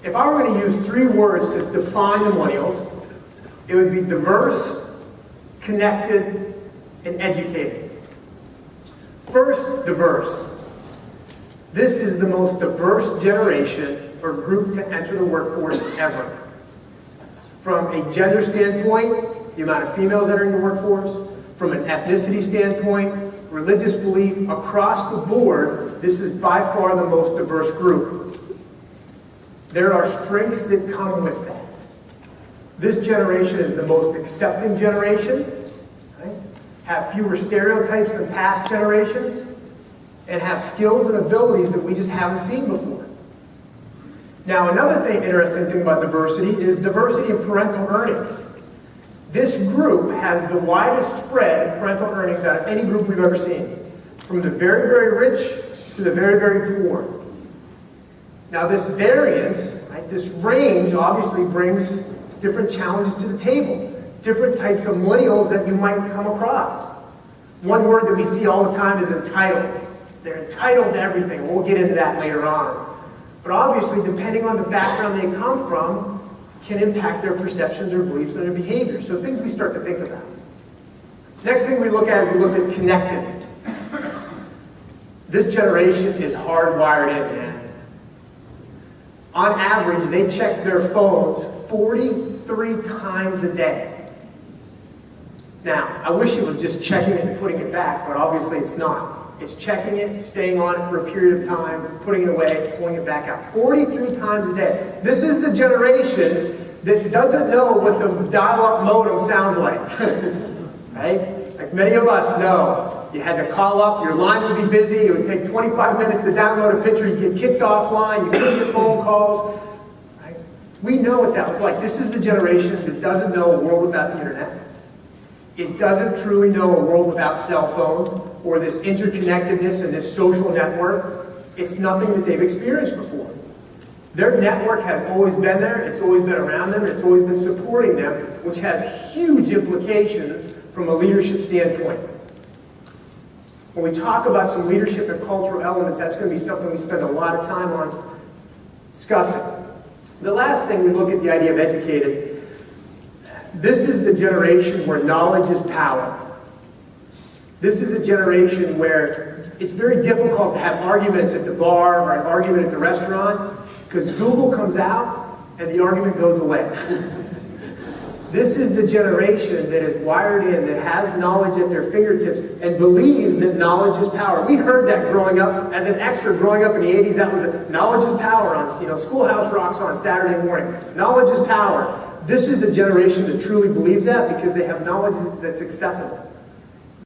If I were going to use 3 words to define the millennials, it would be diverse, connected, and educated. First, diverse. This is the most diverse generation or group to enter the workforce ever. From a gender standpoint, the amount of females entering the workforce, from an ethnicity standpoint, religious belief, across the board, this is by far the most diverse group. There are strengths that come with that. This generation is the most accepting generation, right? Have fewer stereotypes than past generations, and have skills and abilities that we just haven't seen before. Now, another interesting thing about diversity is diversity in parental earnings. This group has the widest spread in parental earnings out of any group we've ever seen, from the very, very rich to the very, very poor. Now, this variance, right, this range obviously brings different challenges to the table, different types of millennials that you might come across. One word that we see all the time is entitled. They're entitled to everything. We'll get into that later on. But obviously, depending on the background they come from, can impact their perceptions or beliefs and their behavior. So things we start to think about. Next thing we look at is we look at connected. This generation is hardwired in, man. On average, they check their phones 43 times a day. Now, I wish it was just checking it and putting it back, but obviously it's not. It's checking it, staying on it for a period of time, putting it away, pulling it back out. 43 times a day. This is the generation that doesn't know what the dial-up modem sounds like. Right? Like many of us know. You had to call up, your line would be busy, it would take 25 minutes to download a picture, you get kicked offline, you couldn't get phone calls. Right? We know what that was like. This is the generation that doesn't know a world without the internet. It doesn't truly know a world without cell phones or this interconnectedness and this social network. It's nothing that they've experienced before. Their network has always been there, it's always been around them, it's always been supporting them, which has huge implications from a leadership standpoint. When we talk about some leadership and cultural elements, that's going to be something we spend a lot of time on discussing. The last thing we look at the idea of educated. This is the generation where knowledge is power. This is a generation where it's very difficult to have arguments at the bar or an argument at the restaurant because Google comes out and the argument goes away. This is the generation that is wired in, that has knowledge at their fingertips and believes that knowledge is power. We heard that growing up. As an extra growing up in the 80s, that was knowledge is power on, Schoolhouse Rocks on Saturday morning. Knowledge is power. This is a generation that truly believes that because they have knowledge that's accessible.